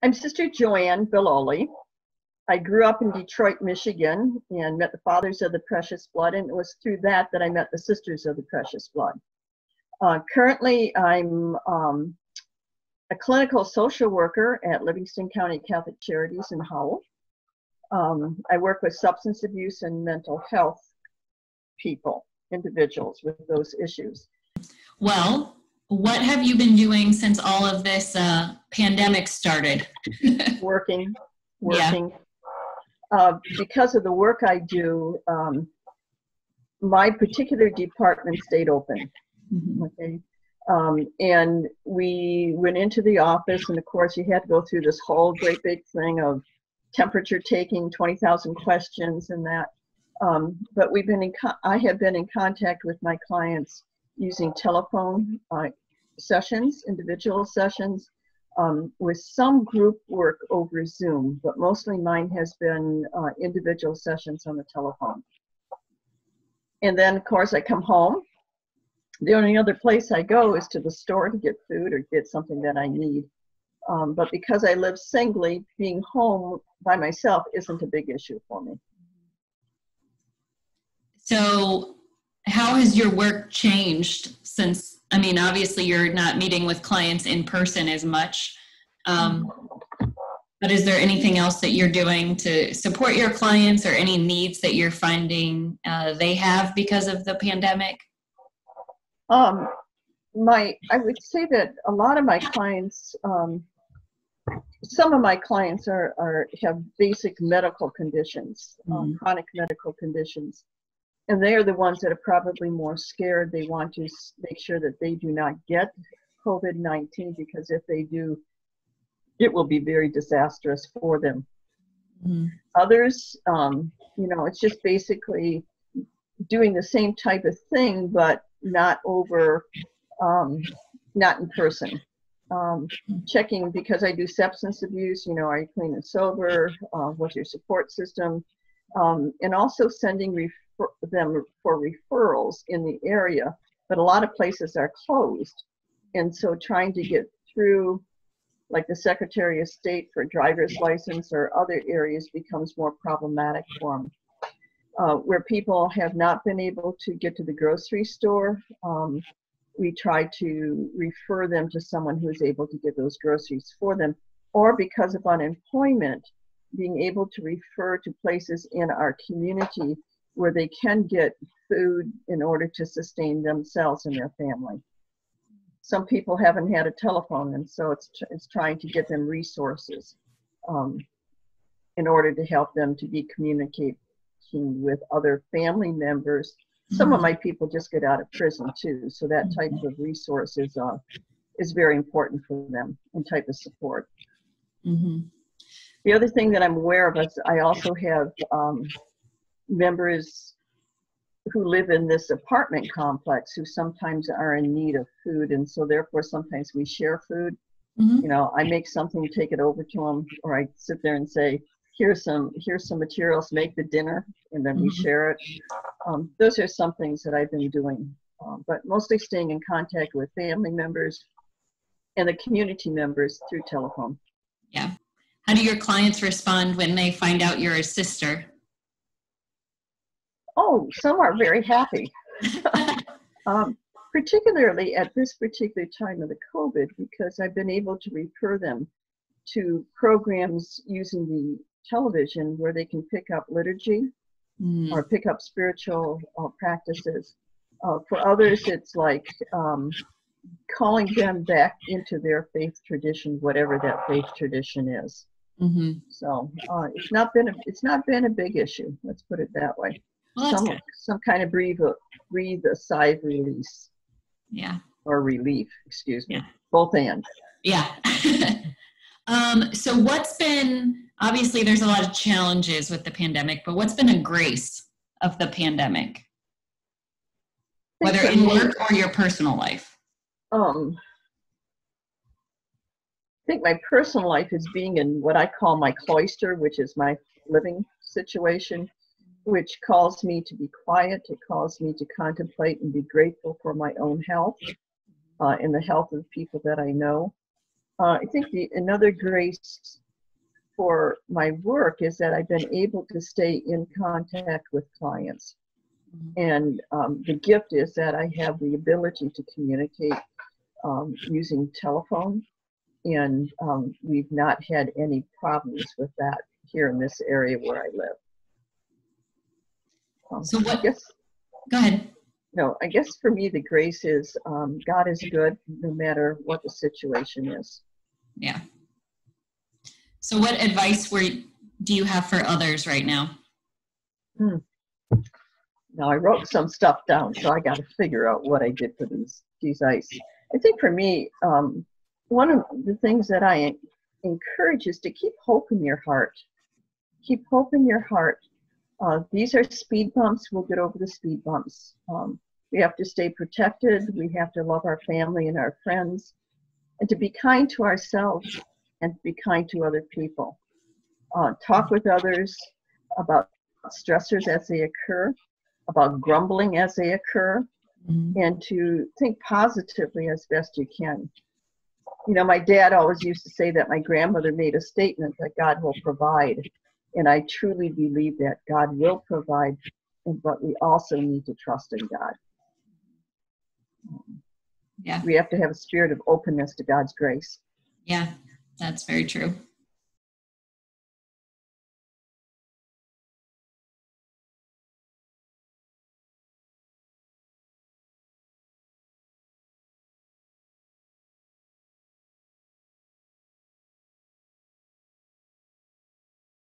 I'm Sister Joanne Belloli. I grew up in Detroit, Michigan, and met the Fathers of the Precious Blood, and it was through that I met the Sisters of the Precious Blood. Currently, I'm a clinical social worker at Livingston County Catholic Charities in Howell. I work with substance abuse and mental health individuals with those issues. Well, what have you been doing since all of this pandemic started? Working. Yeah. Because of the work I do, my particular department stayed open. Mm-hmm. Okay. And we went into the office, and of course you had to go through this whole great big thing of temperature taking, 20,000 questions and that. But I have been in contact with my clients using telephone sessions, individual sessions, with some group work over Zoom, but mostly mine has been individual sessions on the telephone. And then, of course, I come home. The only other place I go is to the store to get food or get something that I need. But because I live singly, being home by myself isn't a big issue for me. So how has your work changed since, I mean, obviously you're not meeting with clients in person as much, but is there anything else that you're doing to support your clients or any needs that you're finding they have because of the pandemic? I would say that a lot of my clients, some of my clients have basic medical conditions, chronic medical conditions. And they are the ones that are probably more scared. They want to make sure that they do not get COVID-19, because if they do, it will be very disastrous for them. Mm-hmm. Others, it's just basically doing the same type of thing, but not in person. Checking, because I do substance abuse, are you clean and sober? What's your support system? And also sending them for referrals in the area, but a lot of places are closed, and so trying to get through, like the Secretary of State for driver's license or other areas, becomes more problematic for them. Where people have not been able to get to the grocery store, we try to refer them to someone who is able to get those groceries for them, or because of unemployment, being able to refer to places in our community where they can get food in order to sustain themselves and their family. Some people haven't had a telephone, and so it's trying to get them resources in order to help them to be communicating with other family members. Some of my people just get out of prison too, so that type of resource is very important for them, and type of support. Mm-hmm. The other thing that I'm aware of is I also have members who live in this apartment complex who sometimes are in need of food, and so therefore sometimes we share food. Mm-hmm. I make something, take it over to them, or I sit there and say, here's some materials, make the dinner, and then we share it. Those are some things that I've been doing, but mostly staying in contact with family members and the community members through telephone. Yeah. How do your clients respond when they find out you're a sister? Oh, some are very happy, particularly at this particular time of the COVID, because I've been able to refer them to programs using the television where they can pick up liturgy or pick up spiritual practices. For others, it's like calling them back into their faith tradition, whatever that faith tradition is. Mm-hmm. So it's not been a big issue. Let's put it that way. Well, some kind of breathe a sigh of release. Yeah. Or relief, excuse me. Yeah. Both and. Yeah. So obviously there's a lot of challenges with the pandemic, but what's been a grace of the pandemic? Whether in work or your personal life? I think my personal life is being in what I call my cloister, which is my living situation, which calls me to be quiet. It calls me to contemplate and be grateful for my own health and the health of the people that I know. I think another grace for my work is that I've been able to stay in contact with clients. And the gift is that I have the ability to communicate using telephone, and we've not had any problems with that here in this area where I live. So what? I guess, go ahead. No, I guess for me the grace is God is good no matter what the situation is. Yeah. So what advice do you have for others right now? Now I wrote some stuff down, so I got to figure out what I did for these ice. I think for me, one of the things that I encourage is to keep hope in your heart. Keep hope in your heart. These are speed bumps. We'll get over the speed bumps. We have to stay protected. We have to love our family and our friends, and to be kind to ourselves and be kind to other people. Talk with others about stressors as they occur, about grumbling as they occur, and to think positively as best you can. You know, my dad always used to say that my grandmother made a statement that God will provide. And I truly believe that God will provide, but we also need to trust in God. Yeah. We have to have a spirit of openness to God's grace. Yeah, that's very true.